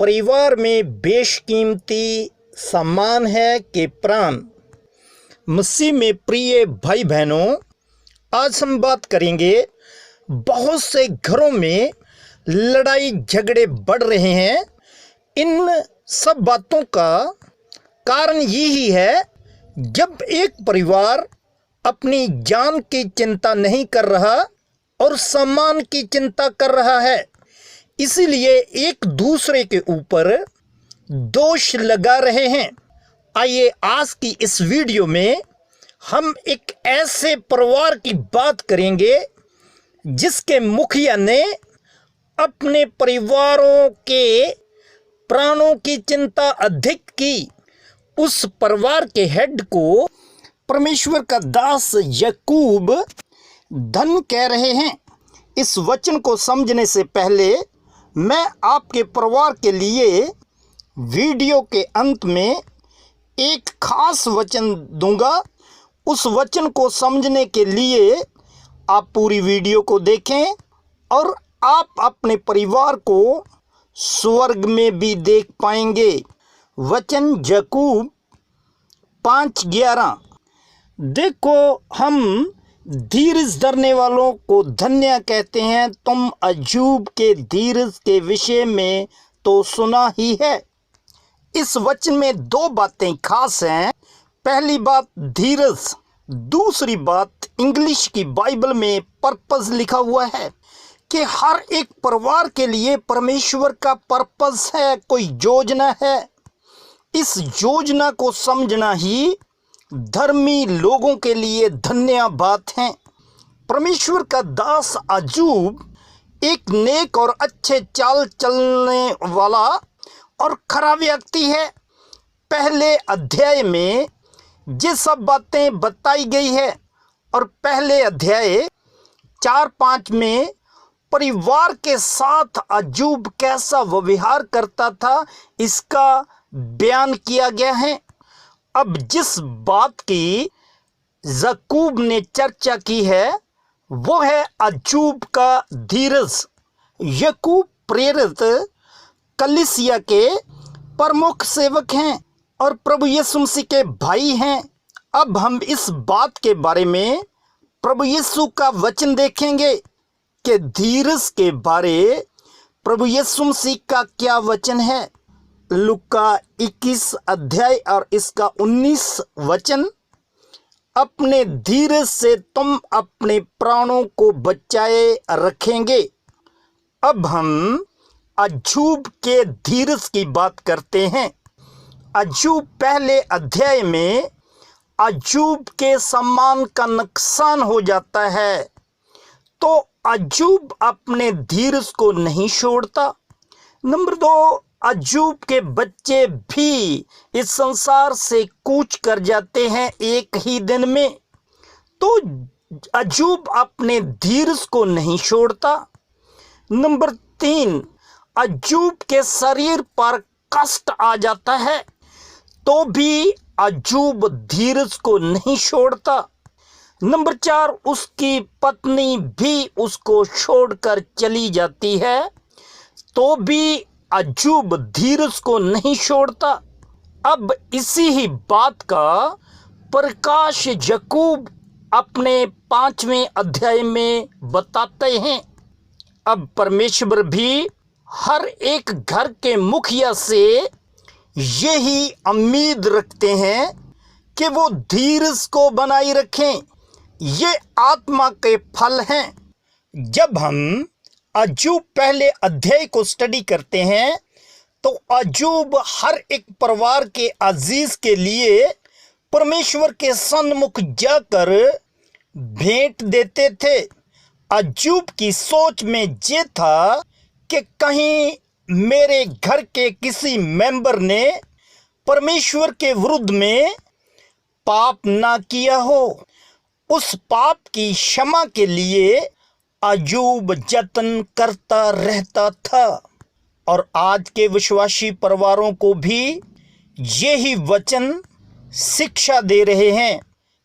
परिवार में बेशकीमती सामान है कि प्राण। मसीह में प्रिय भाई बहनों, आज हम बात करेंगे। बहुत से घरों में लड़ाई झगड़े बढ़ रहे हैं। इन सब बातों का कारण यही है, जब एक परिवार अपनी जान की चिंता नहीं कर रहा और सम्मान की चिंता कर रहा है, इसीलिए एक दूसरे के ऊपर दोष लगा रहे हैं। आइए आज की इस वीडियो में हम एक ऐसे परिवार की बात करेंगे जिसके मुखिया ने अपने परिवारों के प्राणों की चिंता अधिक की। उस परिवार के हेड को परमेश्वर का दास याकूब धन कह रहे हैं। इस वचन को समझने से पहले मैं आपके परिवार के लिए वीडियो के अंत में एक खास वचन दूंगा। उस वचन को समझने के लिए आप पूरी वीडियो को देखें और आप अपने परिवार को स्वर्ग में भी देख पाएंगे। वचन याकूब 5:11। देखो, हम धीरज धरने वालों को धन्य कहते हैं। तुम अय्यूब के धीरज के विषय में तो सुना ही है। इस वचन में दो बातें खास हैं। पहली बात धीरज, दूसरी बात इंग्लिश की बाइबल में पर्पस लिखा हुआ है कि हर एक परिवार के लिए परमेश्वर का पर्पस है, कोई योजना है। इस योजना को समझना ही धर्मी लोगों के लिए धन्य बात है। परमेश्वर का दास अय्यूब एक नेक और अच्छे चाल चलने वाला और खरा व्यक्ति है। पहले अध्याय में ये सब बातें बताई गई है और पहले अध्याय 4-5 में परिवार के साथ अय्यूब कैसा व्यवहार करता था, इसका बयान किया गया है। अब जिस बात की याकूब ने चर्चा की है वो है अय्यूब का धीरज। याकूब प्रेरित कलीसिया के प्रमुख सेवक हैं और प्रभु यीशु मसीह के भाई हैं। अब हम इस बात के बारे में प्रभु यीशु का वचन देखेंगे कि धीरज के बारे प्रभु यीशु मसीह का क्या वचन है। लूका 21 अध्याय और इसका 19 वचन। अपने धीरज से तुम अपने प्राणों को बचाए रखेंगे। अब हम अय्यूब के धीरज की बात करते हैं। अय्यूब पहले अध्याय में अय्यूब के सम्मान का नुकसान हो जाता है, तो अय्यूब अपने धीरज को नहीं छोड़ता। नंबर 2, अय्यूब के बच्चे भी इस संसार से कूच कर जाते हैं एक ही दिन में, तो अय्यूब अपने धीरज को नहीं छोड़ता। नंबर 3, अय्यूब के शरीर पर कष्ट आ जाता है तो भी अय्यूब धीरज को नहीं छोड़ता। नंबर 4, उसकी पत्नी भी उसको छोड़कर चली जाती है तो भी अय्यूब धीरज को नहीं छोड़ता। अब इसी ही बात का प्रकाश याकूब अपने 5वें अध्याय में बताते हैं। अब परमेश्वर भी हर एक घर के मुखिया से यही उम्मीद रखते हैं कि वो धीरज को बनाए रखें। ये आत्मा के फल हैं। जब हम अय्यूब पहले अध्याय को स्टडी करते हैं तो अय्यूब हर एक परिवार के अजीज के लिए परमेश्वर के सन्मुख जाकर भेंट देते थे। अय्यूब की सोच में ये था कि कहीं मेरे घर के किसी मेंबर ने परमेश्वर के विरुद्ध में पाप ना किया हो। उस पाप की क्षमा के लिए अय्यूब जतन करता रहता था। और आज के विश्वासी परिवारों को भी यही वचन शिक्षा दे रहे हैं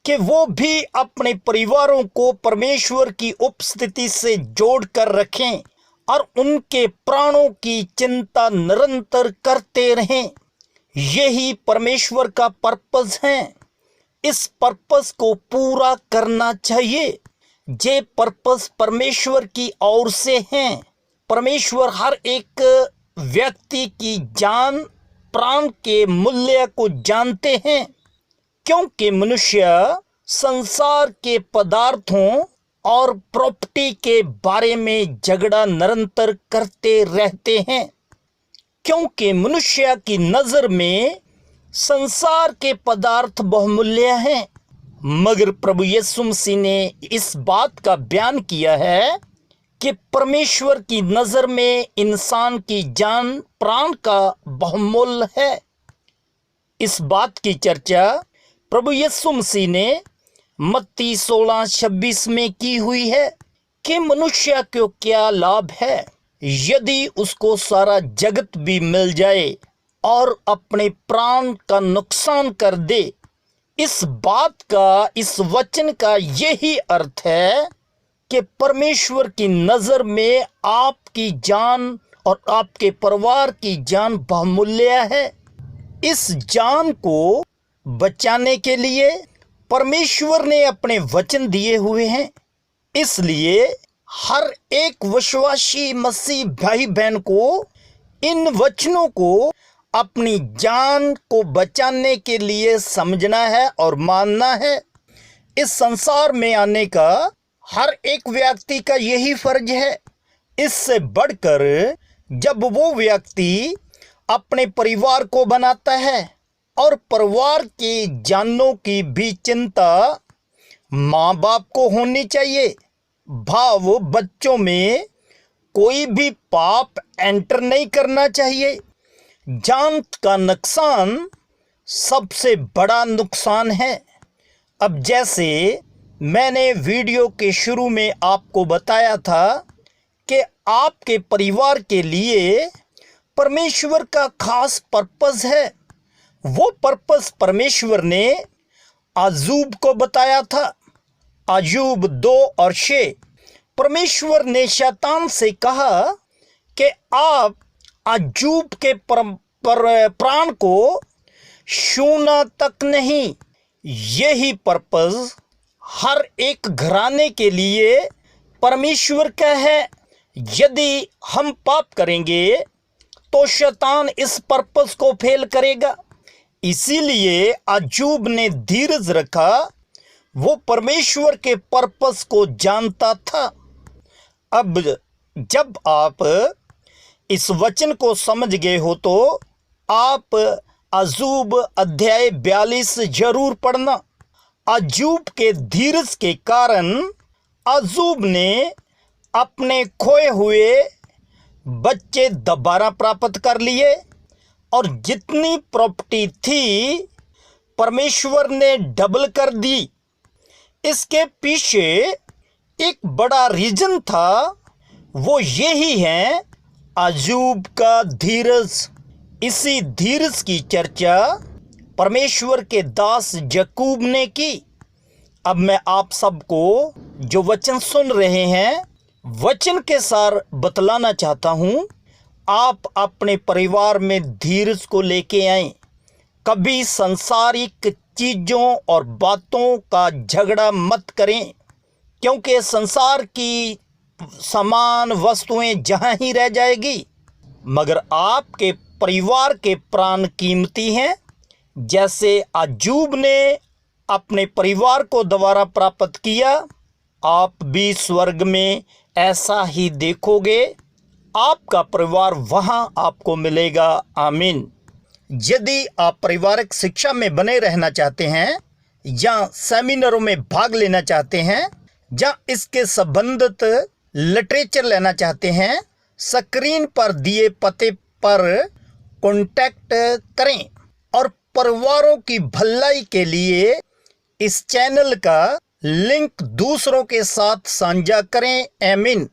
कि वो भी अपने परिवारों को परमेश्वर की उपस्थिति से जोड़ कर रखें और उनके प्राणों की चिंता निरंतर करते रहें। यही परमेश्वर का पर्पस है। इस पर्पस को पूरा करना चाहिए। ये पर्पस परमेश्वर की ओर से हैं। परमेश्वर हर एक व्यक्ति की जान प्राण के मूल्य को जानते हैं, क्योंकि मनुष्य संसार के पदार्थों और प्रॉपर्टी के बारे में झगड़ा निरंतर करते रहते हैं, क्योंकि मनुष्य की नजर में संसार के पदार्थ बहुमूल्य हैं। मगर प्रभु यीशु मसीह ने इस बात का बयान किया है कि परमेश्वर की नजर में इंसान की जान प्राण का बहुमूल्य है। इस बात की चर्चा प्रभु यीशु मसीह ने मत्ती 16:26 में की हुई है कि मनुष्य को क्या लाभ है यदि उसको सारा जगत भी मिल जाए और अपने प्राण का नुकसान कर दे। इस बात का, इस वचन का यही अर्थ है कि परमेश्वर की नजर में आपकी जान और आपके परिवार की जान बहुमूल्य है। इस जान को बचाने के लिए परमेश्वर ने अपने वचन दिए हुए हैं। इसलिए हर एक विश्वासी मसीह भाई बहन को इन वचनों को अपनी जान को बचाने के लिए समझना है और मानना है। इस संसार में आने का हर एक व्यक्ति का यही फर्ज है। इससे बढ़कर जब वो व्यक्ति अपने परिवार को बनाता है और परिवार की जानों की भी चिंता माँ बाप को होनी चाहिए। भाव बच्चों में कोई भी पाप एंटर नहीं करना चाहिए। जान का नुकसान सबसे बड़ा नुकसान है। अब जैसे मैंने वीडियो के शुरू में आपको बताया था कि आपके परिवार के लिए परमेश्वर का खास पर्पस है। वो पर्पस परमेश्वर ने अय्यूब को बताया था। अय्यूब 2:6 परमेश्वर ने शैतान से कहा कि आप अय्यूब के प्राण को छूना तक नहीं। यही पर्पस हर एक घराने के लिए परमेश्वर का है। यदि हम पाप करेंगे तो शैतान इस पर्पस को फेल करेगा। इसीलिए अय्यूब ने धीरज रखा। वो परमेश्वर के पर्पस को जानता था। अब जब आप इस वचन को समझ गए हो तो आप अय्यूब अध्याय 42 जरूर पढ़ना। अय्यूब के धीरज के कारण अय्यूब ने अपने खोए हुए बच्चे दोबारा प्राप्त कर लिए और जितनी प्रॉपर्टी थी परमेश्वर ने डबल कर दी। इसके पीछे एक बड़ा रीजन था, वो यही है अय्यूब का धीरज। इसी धीरज की चर्चा परमेश्वर के दास याकूब ने की। अब मैं आप सबको जो वचन सुन रहे हैं वचन के सार बतलाना चाहता हूं। आप अपने परिवार में धीरज को लेके आएं। कभी सांसारिक चीज़ों और बातों का झगड़ा मत करें, क्योंकि संसार की सामान वस्तुएं जहां ही रह जाएगी, मगर आपके परिवार के प्राण कीमती हैं। जैसे अय्यूब ने अपने परिवार को दोबारा प्राप्त किया, आप भी स्वर्ग में ऐसा ही देखोगे। आपका परिवार वहां आपको मिलेगा। आमीन। यदि आप पारिवारिक शिक्षा में बने रहना चाहते हैं या सेमिनारों में भाग लेना चाहते हैं या इसके संबंधित लिटरेचर लेना चाहते हैं, स्क्रीन पर दिए पते पर कॉन्टैक्ट करें और परिवारों की भलाई के लिए इस चैनल का लिंक दूसरों के साथ साझा करें। आमीन।